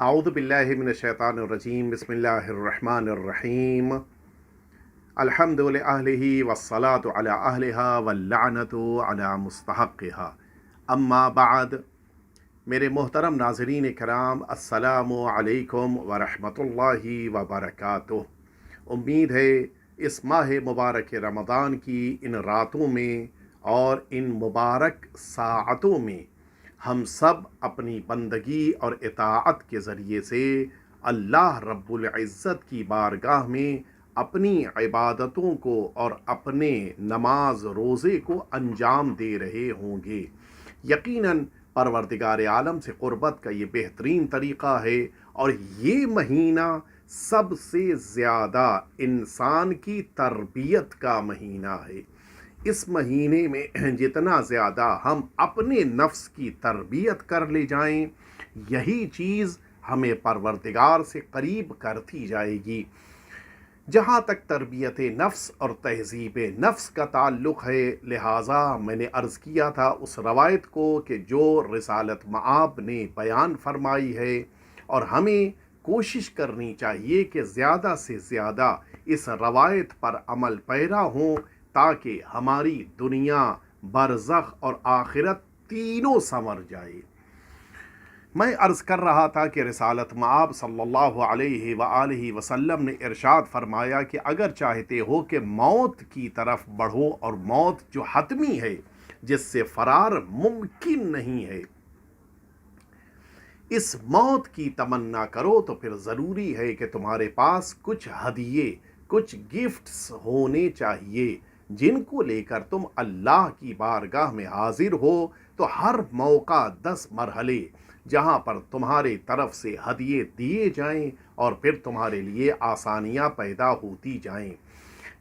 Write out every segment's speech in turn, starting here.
अऊज़ु बिल्लाहि मिनश्शैतानिर्रजीम बिस्मिल्लाहिर्रहमानिर्रहीम अल्हम्दु लिअहलिही वस्सलातु अला अहलिहा वल्लअनतु अला मुस्तहक़्क़िहा अम्मा बाद। मेरे मोहतरम नाज़रीन कराम, अस्सलामु अलैकुम व रहमतुल्लाहि व बरकातुहू। उम्मीद है इस माह मुबारक रमज़ान की इन रातों में और इन मुबारक साअतों में हम सब अपनी बंदगी और इताअत के ज़रिए से अल्लाह रब्बुल इज़्ज़त की बारगाह में अपनी इबादतों को और अपने नमाज रोज़े को अंजाम दे रहे होंगे। यकीनन परवरदिगार आलम से क़ुरबत का ये बेहतरीन तरीक़ा है और ये महीना सबसे ज़्यादा इंसान की तरबियत का महीना है। इस महीने में जितना ज़्यादा हम अपने नफ्स की तरबियत कर ले जाएं, यही चीज़ हमें परवरदिगार से करीब करती जाएगी। जहाँ तक तरबियत नफ्स और तहज़ीब नफ्स का ताल्लुक़ है, लिहाजा मैंने अर्ज़ किया था उस रवायत को कि जो रिसालत मआब ने बयान फरमाई है, और हमें कोशिश करनी चाहिए कि ज़्यादा से ज़्यादा इस रवायत पर अमल पैरा हों, ताकि हमारी दुनिया, बरज़ख और आखिरत तीनों संवर जाए। मैं अर्ज़ कर रहा था कि रिसालत मआब सल्लल्लाहु अलैहि व आलिहि वसल्लम ने इरशाद फरमाया कि अगर चाहते हो कि मौत की तरफ बढ़ो, और मौत जो हतमी है, जिससे फ़रार मुमकिन नहीं है, इस मौत की तमन्ना करो, तो फिर ज़रूरी है कि तुम्हारे पास कुछ हदिये, कुछ गिफ्ट्स होने चाहिए, जिनको लेकर तुम अल्लाह की बारगाह में हाजिर हो। तो हर मौका 10 मरहले जहाँ पर तुम्हारे तरफ से हदिये दिए जाएं और फिर तुम्हारे लिए आसानियाँ पैदा होती जाएं।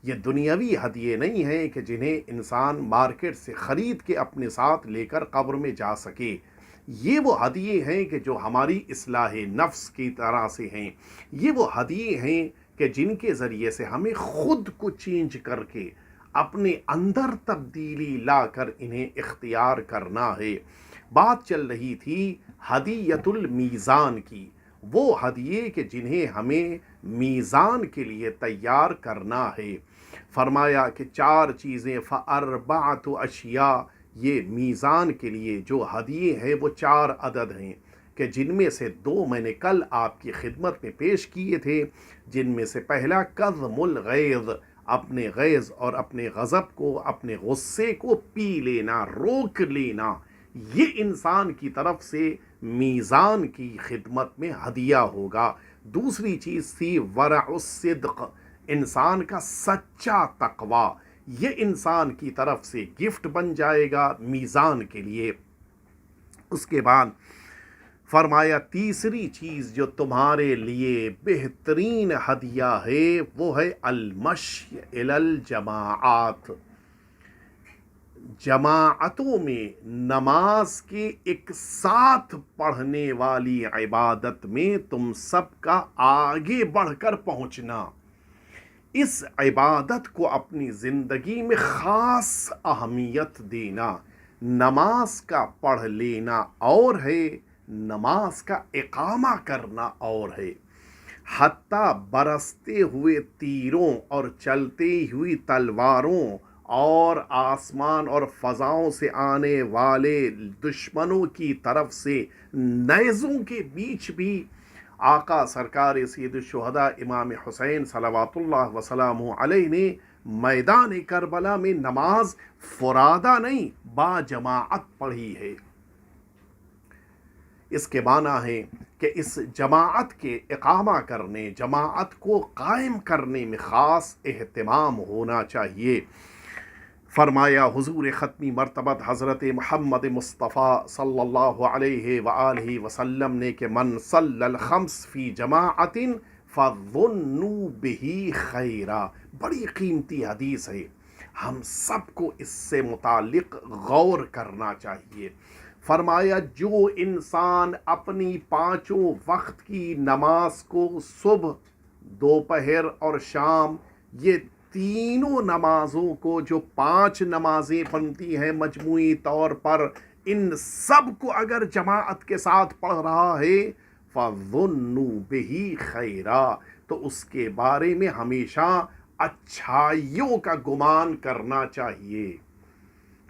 ये दुनियावी हदिये नहीं हैं कि जिन्हें इंसान मार्केट से ख़रीद के अपने साथ लेकर कब्र में जा सके। ये वो हदिये हैं कि जो हमारी इस्लाह नफ्स की तरह से हैं। ये वो हदिये हैं कि जिनके ज़रिए से हमें ख़ुद को चेंज करके अपने अंदर तब्दीली लाकर इन्हें इख्तियार करना है। बात चल रही थी हदियतुल मीज़ान की, वो हदिये कि जिन्हें हमें मीज़ान के लिए तैयार करना है। फरमाया कि 4 चीज़ें फ़अरबअतु अशिया, ये मीज़ान के लिए जो हदिये हैं वो 4 अदद हैं, कि जिनमें से 2 मैंने कल आपकी खिदमत में पेश किए थे। जिनमें से पहला कज़्मुल गैज़, अपने गैज़ और अपने गज़ब को, अपने गुस्से को पी लेना, रोक लेना, ये इंसान की तरफ से मीज़ान की खिदमत में हदिया होगा। दूसरी चीज़ थी वरउस सिद्क़, इंसान का सच्चा तक़वा, ये इंसान की तरफ से गिफ्ट बन जाएगा मीज़ान के लिए। उसके बाद फरमाया तीसरी चीज़ जो तुम्हारे लिए बेहतरीन हदिया है, वो है अलमश्य इलल जमाआत, जमाअतों में नमाज के एक साथ पढ़ने वाली इबादत में तुम सबका आगे बढ़कर पहुँचना। इस इबादत को अपनी ज़िंदगी में ख़ास अहमियत देना। नमाज का पढ़ लेना और है, नमाज का इकामा करना और है। हत्ता बरसते हुए तीरों और चलती हुई तलवारों और आसमान और फ़ज़ाओं से आने वाले दुश्मनों की तरफ से नेज़ों के बीच भी आका सरकार सैयदुश्शुहदा इमाम हुसैन सलवातुल्लाह वसलामुहु अलैहि ने मैदान करबला में नमाज फुरादा नहीं, बाजमाअत पढ़ी है। इसके माना है कि इस जमाअत के इकामा करने, जमाअत को कायम करने में ख़ास एहतिमाम होना चाहिए। फरमाया हुज़ूर ख़त्मी मरतबत हज़रत मुहम्मद मुस्तफ़ा सल्लल्लाहु अलैहि व आलिहि वसल्लम ने कि मन सल्लल ख़म्स फ़ी जमाअतिन फ़ज़ुन्नू बिही खैरा। बड़ी कीमती हदीस है, हम सबको इससे मुतालिक गौर करना चाहिए। फरमाया जो इंसान अपनी 5 वक्त की नमाज को सुबह, दोपहर और शाम, ये तीनों नमाज़ों को, जो 5 नमाज़ें बनती हैं मजमूई तौर पर, इन सब को अगर जमाअत के साथ पढ़ रहा है, فظنوا بہی خیرا، تو اس کے بارے میں ہمیشہ اچھائیوں کا گمان کرنا چاہیے۔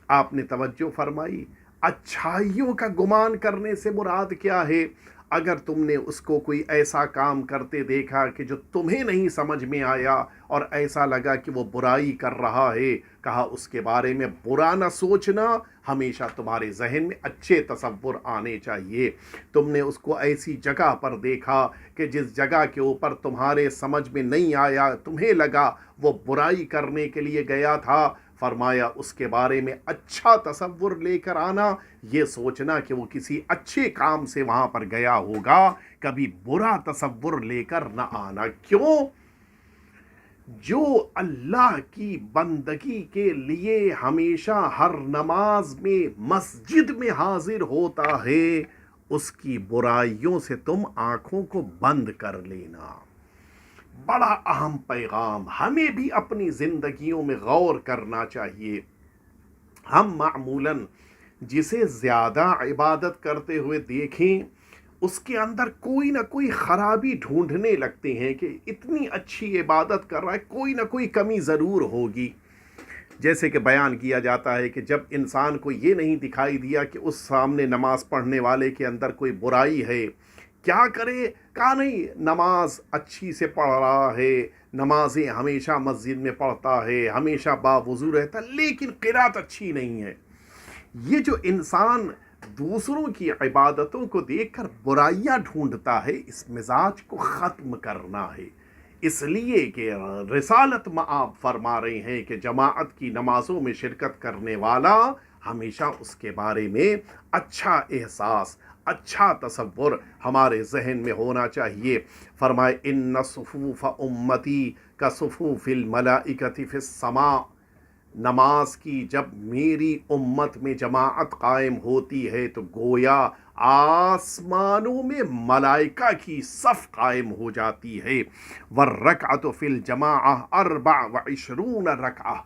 آپ نے توجہ فرمائی، اچھائیوں کا گمان کرنے سے مراد کیا ہے؟ اگر تم نے اس کو کوئی ایسا کام کرتے دیکھا کہ جو تمہیں نہیں سمجھ میں آیا اور ایسا لگا کہ وہ برائی کر رہا ہے، کہا اس کے بارے میں برا نہ سوچنا، ہمیشہ تمہارے ذہن میں اچھے تصور آنے چاہیے۔ تم نے اس کو ایسی جگہ پر دیکھا کہ جس جگہ کے اوپر تمہارے سمجھ میں نہیں آیا، تمہیں لگا وہ برائی کرنے کے لیے گیا تھا، فرمایا اس کے بارے میں اچھا تصور لے کر آنا، یہ سوچنا کہ وہ کسی اچھے کام سے وہاں پر گیا ہوگا، کبھی برا تصور لے کر نہ آنا۔ کیوں؟ جو اللہ کی بندگی کے لیے ہمیشہ ہر نماز میں مسجد میں حاضر ہوتا ہے، اس کی برائیوں سے تم آنکھوں کو بند کر لینا۔ بڑا اہم پیغام، ہمیں بھی اپنی زندگیوں میں غور کرنا چاہیے۔ ہم معمولاً جسے زیادہ عبادت کرتے ہوئے دیکھیں، اس کے اندر کوئی نہ کوئی خرابی ڈھونڈنے لگتے ہیں کہ اتنی اچھی عبادت کر رہا ہے، کوئی نہ کوئی کمی ضرور ہوگی۔ جیسے کہ بیان کیا جاتا ہے کہ جب انسان کو یہ نہیں دکھائی دیا کہ اس سامنے نماز پڑھنے والے کے اندر کوئی برائی ہے، کیا کرے؟ کہا نہیں، نماز اچھی سے پڑھ رہا ہے، نمازیں ہمیشہ مسجد میں پڑھتا ہے، ہمیشہ باوضو رہتا ہے، لیکن قرات اچھی نہیں ہے۔ یہ جو انسان دوسروں کی عبادتوں کو دیکھ کر برائیاں ڈھونڈتا ہے، اس مزاج کو ختم کرنا ہے۔ اس لیے کہ رسالت میں آپ فرما رہے ہیں کہ جماعت کی نمازوں میں شرکت کرنے والا ہمیشہ اس کے بارے میں اچھا احساس، اچھا تصور ہمارے ذہن میں ہونا چاہیے۔ فرمائے ان صفوف امتی کا صفوف الملائکۃ فی السماء، نماز کی جب میری امت میں جماعت قائم ہوتی ہے تو گویا آسمانوں میں ملائکہ کی صف قائم ہو جاتی ہے۔ والرکعۃ فی الجماعہ 24 رکعہ،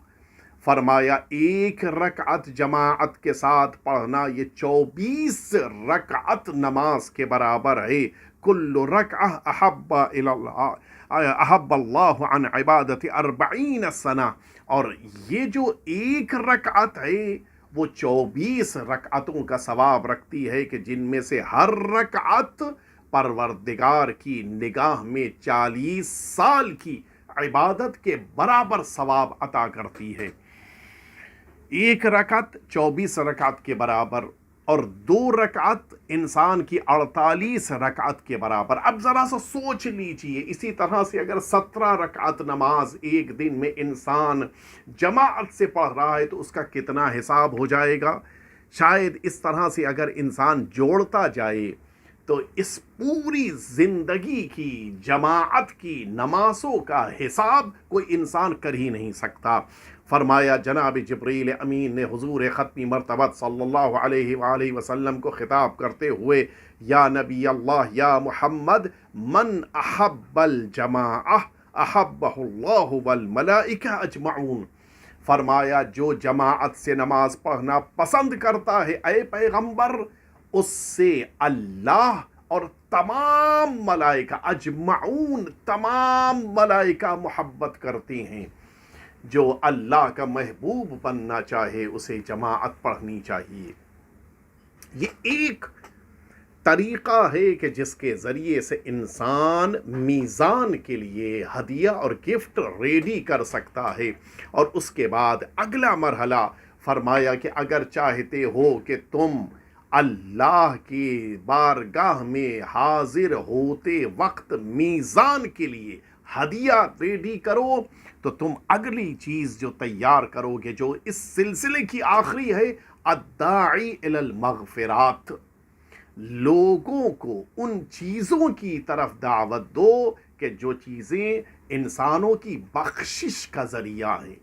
فرمایا ایک رکعت جماعت کے ساتھ پڑھنا یہ 24 رکعت نماز کے برابر ہے۔ کل رکعہ احب اللہ عن عبادت 40 سنہ، اور یہ جو ایک رکعت ہے وہ 24 رکعتوں کا ثواب رکھتی ہے کہ جن میں سے ہر رکعت پروردگار کی نگاہ میں 40 سال کی عبادت کے برابر ثواب عطا کرتی ہے۔ ایک رکعت 24 رکعت کے برابر، اور 2 رکعت انسان کی 48 رکعت کے برابر۔ اب ذرا سا سوچ لیجئے، اسی طرح سے اگر 17 رکعت نماز ایک دن میں انسان جماعت سے پڑھ رہا ہے تو اس کا کتنا حساب ہو جائے گا؟ شاید اس طرح سے اگر انسان جوڑتا جائے تو اس پوری زندگی کی جماعت کی نمازوں کا حساب کوئی انسان کر ہی نہیں سکتا۔ فرمایا جناب جبریل امین نے حضور ختمی مرتبت صلی اللہ علیہ وآلہ وسلم کو خطاب کرتے ہوئے، یا نبی اللہ یا محمد، من احب الجماعہ احبہ اللہ والملائکہ اجمعون، فرمایا جو جماعت سے نماز پڑھنا پسند کرتا ہے اے پیغمبر، اس سے اللہ اور تمام ملائکہ، اجمعون تمام ملائکہ محبت کرتے ہیں۔ جو اللہ کا محبوب بننا چاہے اسے جماعت پڑھنی چاہیے۔ یہ ایک طریقہ ہے کہ جس کے ذریعے سے انسان میزان کے لیے ہدیہ اور گفٹ ریڈی کر سکتا ہے۔ اور اس کے بعد اگلا مرحلہ فرمایا کہ اگر چاہتے ہو کہ تم اللہ کی بارگاہ میں حاضر ہوتے وقت میزان کے لیے ہدیہ ریڈی کرو تو تم اگلی چیز جو تیار کرو گے، جو اس سلسلے کی آخری ہے، الداعی الی المغفرات، لوگوں کو ان چیزوں کی طرف دعوت دو کہ جو چیزیں انسانوں کی بخشش کا ذریعہ ہیں۔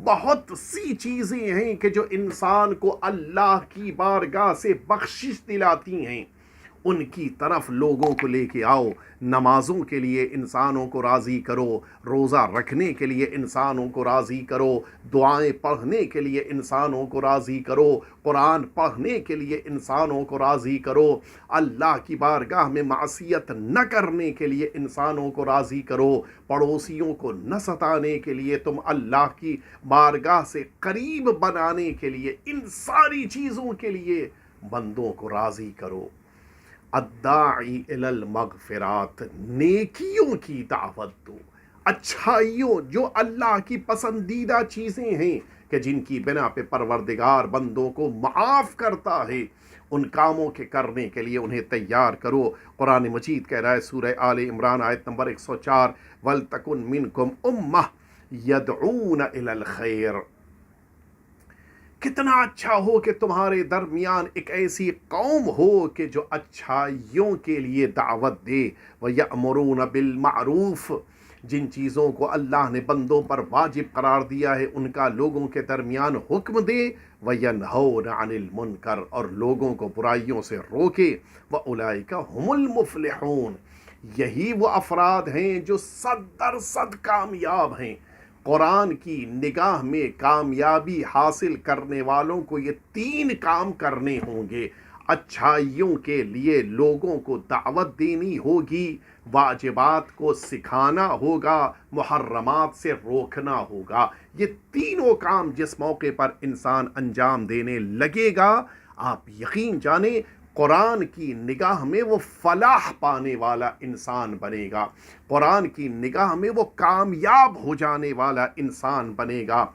بہت سی چیزیں ہیں کہ جو انسان کو اللہ کی بارگاہ سے بخشش دلاتی ہیں، ان کی طرف لوگوں کو لے کے آؤ، نمازوں کے لیے انسانوں کو راضی کرو، روزہ رکھنے کے لیے انسانوں کو راضی کرو، دعائیں پڑھنے کے لیے انسانوں کو راضی کرو، قرآن پڑھنے کے لیے انسانوں کو راضی کرو، اللہ کی بارگاہ میں معصیت نہ کرنے کے لیے انسانوں کو راضی کرو، پڑوسیوں کو نہ ستانے کے لیے، تم اللہ کی بارگاہ سے قریب بنانے کے لیے، ان ساری چیزوں کے لیے بندوں کو راضی کرو۔ الداعی الی المغفرات، نیکیوں کی دعوت دو، اچھائیوں جو اللہ کی پسندیدہ چیزیں ہیں کہ جن کی بنا پہ پروردگار بندوں کو معاف کرتا ہے، ان کاموں کے کرنے کے لیے انہیں تیار کرو۔ قرآن مجید کہہ رہا ہے سورہ آل عمران آیت نمبر 104، وَلْتَكُنْ مِنْكُمْ أُمَّةٌ يَدْعُونَ إِلَى الْخَيْرِ، کتنا اچھا ہو کہ تمہارے درمیان ایک ایسی قوم ہو کہ جو اچھائیوں کے لیے دعوت دے، وَيَأْمُرُونَ بِالْمَعْرُوفِ، جن چیزوں کو اللہ نے بندوں پر واجب قرار دیا ہے ان کا لوگوں کے درمیان حکم دے، وَيَنْهَوْنَ عَنِ الْمُنْكَرِ، اور لوگوں کو برائیوں سے روکے، وَأُولَئِكَ هُمُ الْمُفْلِحُونَ، یہی وہ افراد ہیں جو 100% کامیاب ہیں۔ قرآن کی نگاہ میں کامیابی حاصل کرنے والوں کو یہ 3 کام کرنے ہوں گے۔ اچھائیوں کے لیے لوگوں کو دعوت دینی ہوگی، واجبات کو سکھانا ہوگا، محرمات سے روکنا ہوگا۔ یہ تینوں کام جس موقع پر انسان انجام دینے لگے گا، آپ یقین جانیں قرآن کی نگاہ میں وہ فلاح پانے والا انسان بنے گا، قرآن کی نگاہ میں وہ کامیاب ہو جانے والا انسان بنے گا۔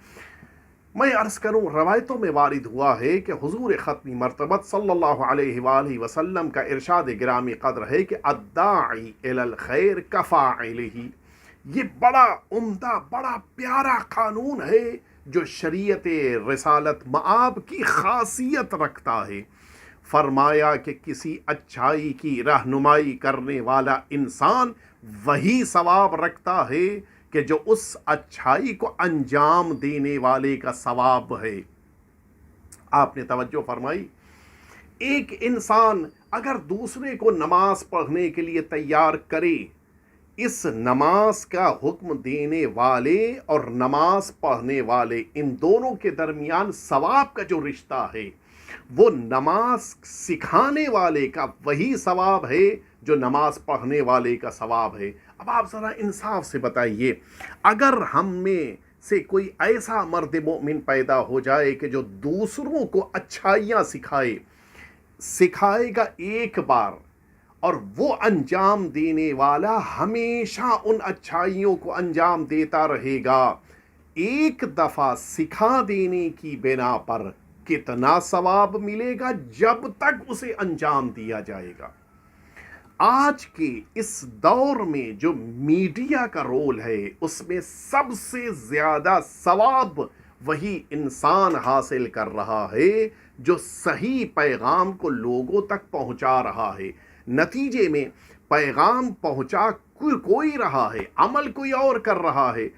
میں عرض کروں، روایتوں میں وارد ہوا ہے کہ حضور ختمی مرتبت صلی اللہ علیہ وآلہ وسلم کا ارشاد گرامی قدر ہے کہ الداعی الی الخیر کفاعلہ، یہ بڑا عمدہ، بڑا پیارا قانون ہے جو شریعت رسالت مآب کی خاصیت رکھتا ہے۔ فرمایا کہ کسی اچھائی کی رہنمائی کرنے والا انسان وہی ثواب رکھتا ہے کہ جو اس اچھائی کو انجام دینے والے کا ثواب ہے۔ آپ نے توجہ فرمائی، ایک انسان اگر دوسرے کو نماز پڑھنے کے لیے تیار کرے، اس نماز کا حکم دینے والے اور نماز پڑھنے والے، ان دونوں کے درمیان ثواب کا جو رشتہ ہے، وہ نماز سکھانے والے کا وہی ثواب ہے جو نماز پڑھنے والے کا ثواب ہے۔ اب آپ ذرا انصاف سے بتائیے، اگر ہم میں سے کوئی ایسا مرد مومن پیدا ہو جائے کہ جو دوسروں کو اچھائیاں سکھائے گا ایک بار، اور وہ انجام دینے والا ہمیشہ ان اچھائیوں کو انجام دیتا رہے گا، ایک دفعہ سکھا دینے کی بنا پر کتنا ثواب ملے گا جب تک اسے انجام دیا جائے گا۔ آج کے اس دور میں جو میڈیا کا رول ہے، اس میں سب سے زیادہ ثواب وہی انسان حاصل کر رہا ہے جو صحیح پیغام کو لوگوں تک پہنچا رہا ہے۔ نتیجے میں پیغام پہنچا کوئی رہا ہے، عمل کوئی اور کر رہا ہے۔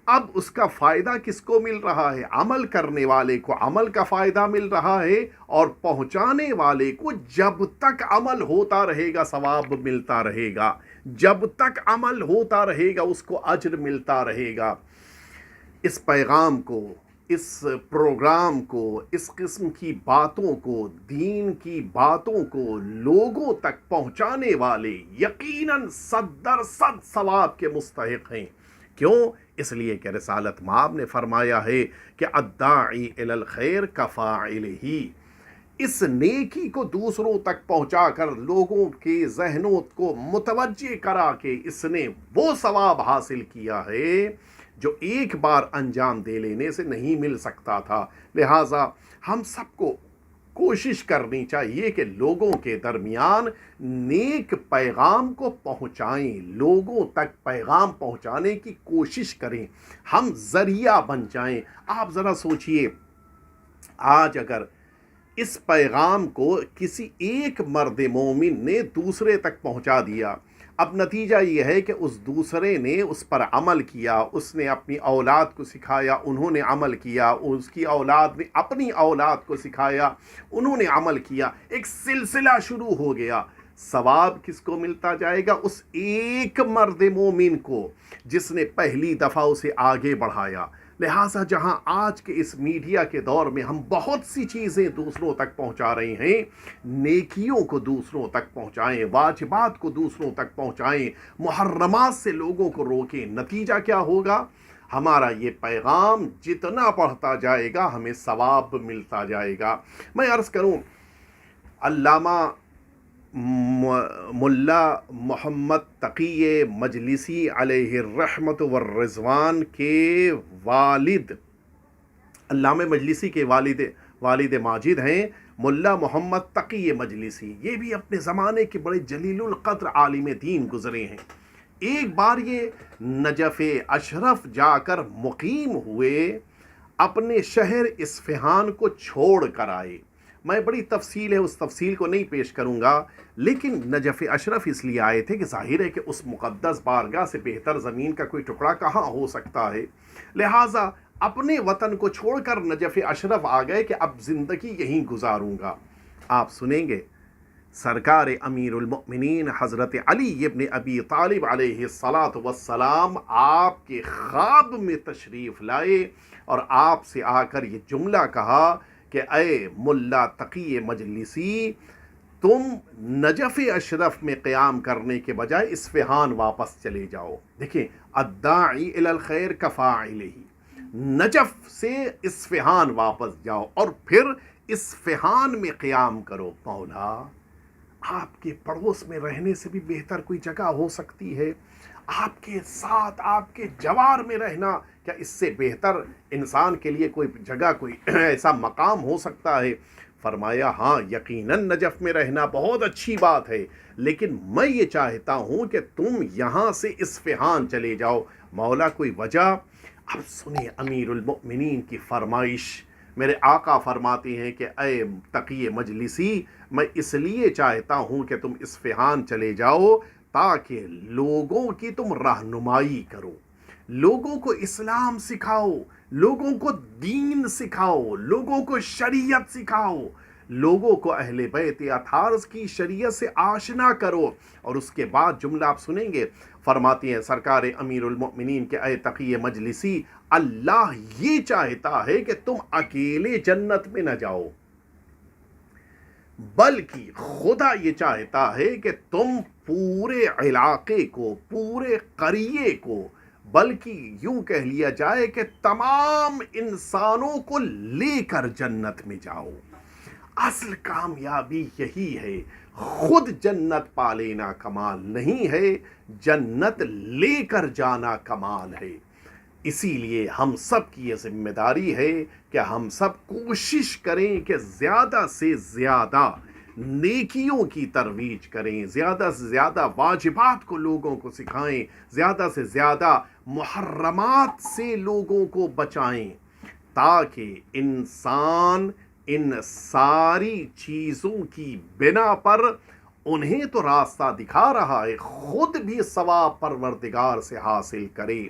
اب اس کا فائدہ کس کو مل رہا ہے؟ عمل کرنے والے کو عمل کا فائدہ مل رہا ہے، اور پہنچانے والے کو جب تک عمل ہوتا رہے گا ثواب ملتا رہے گا، جب تک عمل ہوتا رہے گا اس کو اجر ملتا رہے گا۔ اس پیغام کو، اس پروگرام کو، اس قسم کی باتوں کو، دین کی باتوں کو لوگوں تک پہنچانے والے یقیناً 100% ثواب کے مستحق ہیں۔ کیوں؟ اس لیے کہ رسالت مآب نے فرمایا ہے کہ الداعی الی الخیر کفاعلہ، اس نیکی کو دوسروں تک پہنچا کر لوگوں کے ذہنوں کو متوجہ کرا کے اس نے وہ ثواب حاصل کیا ہے جو ایک بار انجام دے لینے سے نہیں مل سکتا تھا۔ لہٰذا ہم سب کو کوشش کرنی چاہیے کہ لوگوں کے درمیان نیک پیغام کو پہنچائیں، لوگوں تک پیغام پہنچانے کی کوشش کریں، ہم ذریعہ بن جائیں۔ آپ ذرا سوچئے، آج اگر اس پیغام کو کسی ایک مرد مومن نے دوسرے تک پہنچا دیا، اب نتیجہ یہ ہے کہ اس دوسرے نے اس پر عمل کیا، اس نے اپنی اولاد کو سکھایا، انہوں نے عمل کیا، اس کی اولاد نے اپنی اولاد کو سکھایا، انہوں نے عمل کیا، ایک سلسلہ شروع ہو گیا۔ सवाब किसको मिलता जाएगा? उस एक मर्द मोमिन को जिसने पहली दफ़ा उसे आगे बढ़ाया। लिहाजा जहां आज के इस मीडिया के दौर में हम बहुत सी चीज़ें दूसरों तक पहुंचा रहे हैं, नेकियों को दूसरों तक पहुंचाएं, वाजिबात को दूसरों तक पहुंचाएं, मुहर्रमात से लोगों को रोकें। नतीजा क्या होगा? हमारा ये पैगाम जितना बढ़ता जाएगा हमें सवाब मिलता जाएगा। मैं अर्ज़ करूं, अल्लामा मुल्ला मोहम्मद तक़ी मजलिसी अलैहि रहमत व रिज़वान के वालिद, अल्लामा मजलिसी के वालिद माजिद हैं मुल्ला मोहम्मद तक़ी मजलिसी। ये भी अपने ज़माने के बड़े जलीलुल क़द्र आलिम दीन गुज़रे हैं। एक बार ये नजफ़ अशरफ जाकर मुकीम हुए, अपने शहर इस्फ़हान को छोड़ कर आए। मैं बड़ी तफसील है, उस तफसील को नहीं पेश करूँगा, लेकिन नजफ़ अशरफ इसलिए आए थे कि ज़ाहिर है कि उस मुक़द्दस बारगाह से बेहतर ज़मीन का कोई टुकड़ा कहाँ हो सकता है। लिहाजा अपने वतन को छोड़कर नजफ़ अशरफ आ गए कि अब ज़िंदगी यहीं गुजारूँगा। आप सुनेंगे सरकार अमीरुल मोमिनीन हज़रत अली इब्न अबी तालिब अलैहिस्सलातु वस्सलाम आपके ख्वाब में तशरीफ़ लाए और आपसे आकर ये जुमला कहा कि ऐ मुल्ला तक़ी मजलिसी, तुम नजफ़ अशरफ में क़याम करने के बजाय इस्फ़हान वापस चले जाओ। देखिए, अद्दाई इलल खैर कफ़ाइलिही, नजफ़ से इस्फ़हान वापस जाओ और फिर इस्फ़हान में क़याम करो। मौला, आपके पड़ोस में रहने से भी बेहतर कोई जगह हो सकती है? आपके साथ, आपके जवार में रहना, क्या इससे बेहतर इंसान के लिए कोई जगह, कोई ऐसा मकाम हो सकता है? फरमाया, हाँ यकीनन नजफ़ में रहना बहुत अच्छी बात है, लेकिन मैं ये चाहता हूँ कि तुम यहाँ से इस्फ़हान चले जाओ। मौला, कोई वजह? अब सुनिए अमीरुल मोमिनीन की फरमाइश। मेरे आका फरमाते हैं कि ऐ तक़ी मजलिसी, मैं इसलिए चाहता हूँ कि तुम इस्फ़हान चले जाओ ताकि लोगों की तुम रहनुमाई करो, लोगों को इस्लाम सिखाओ, लोगों को दीन सिखाओ, लोगों को शरीयत सिखाओ, लोगों को अहले बैत अताहर की शरीयत से आशना करो। और उसके बाद जुमला आप सुनेंगे, फरमाती हैं सरकार अमीरुल मोमिनीन के ऐ तक़ी मजलिसी, अल्लाह ये चाहता है कि तुम अकेले जन्नत में न जाओ, बल्कि खुदा ये चाहता है कि तुम पूरे इलाके को, पूरे करिए को, बल्कि यूं कह लिया जाए कि तमाम इंसानों को लेकर जन्नत में जाओ। असल कामयाबी यही है। खुद जन्नत पा लेना कमाल नहीं है, जन्नत लेकर जाना कमाल है। इसीलिए हम सब की ये जिम्मेदारी है कि हम सब कोशिश करें कि ज़्यादा से ज़्यादा नेकियों की तरवीज करें, ज़्यादा से ज़्यादा वाजिबात को लोगों को सिखाएं, ज़्यादा से ज़्यादा मुहर्रमात से लोगों को बचाएं, ताकि इंसान इन सारी चीज़ों की बिना पर उन्हें तो रास्ता दिखा रहा है, खुद भी सवाब परवरदिगार से हासिल करे।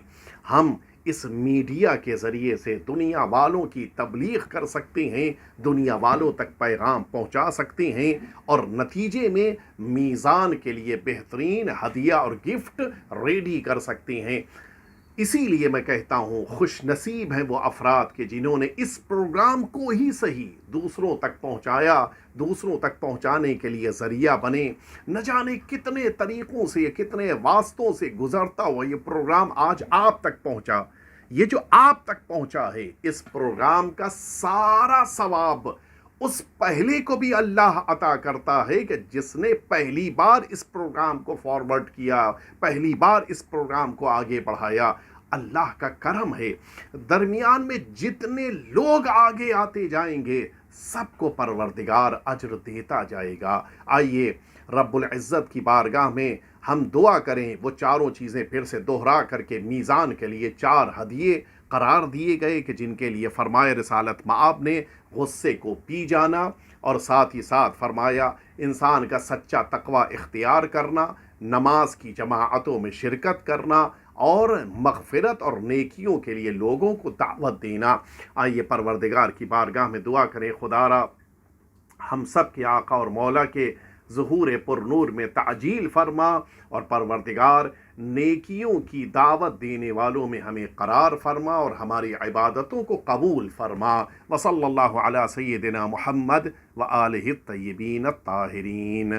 हम इस मीडिया के ज़रिए से दुनिया वालों की तबलीग कर सकते हैं, दुनिया वालों तक पैगाम पहुंचा सकते हैं और नतीजे में मीज़ान के लिए बेहतरीन हदिया और गिफ्ट रेडी कर सकते हैं। इसीलिए मैं कहता हूँ, खुश नसीब हैं वो अफराद के जिन्होंने इस प्रोग्राम को ही सही दूसरों तक पहुँचाया, दूसरों तक पहुँचाने के लिए ज़रिया बने। न जाने कितने तरीक़ों से, कितने वास्तों से गुज़रता हुआ ये प्रोग्राम आज आप तक पहुँचा। ये जो आप तक पहुँचा है, इस प्रोग्राम का सारा सवाब उस पहले को भी अल्लाह अता करता है कि जिसने पहली बार इस प्रोग्राम को फॉरवर्ड किया, पहली बार इस प्रोग्राम को आगे बढ़ाया। अल्लाह का करम है, दरमियान में जितने लोग आगे आते जाएंगे सबको परवरदिगार अज्र देता जाएगा। आइए रब्बुल इज़्ज़त की बारगाह में हम दुआ करें, वो चारों चीज़ें फिर से दोहरा करके मीज़ान के लिए 4 हदिये करार दिए गए कि जिनके लिए फरमाए रिसालत मआब ने गुस्से को पी जाना, और साथ ही साथ फरमाया इंसान का सच्चा तकवा इख्तियार करना, नमाज की जमाअतों में शिरकत करना और मग़फ़िरत और नेकियों के लिए लोगों को दावत देना। आइए परवरदिगार की बारगाह में दुआ करें, खुदारा हम सब के आका और मौला के ظہور پر نور میں تعجیل فرما، اور پروردگار نیکیوں کی دعوت دینے والوں میں ہمیں قرار فرما اور ہماری عبادتوں کو قبول فرما۔ وصلی اللہ علی سیدنا محمد وآلہ الطیبین الطاہرین۔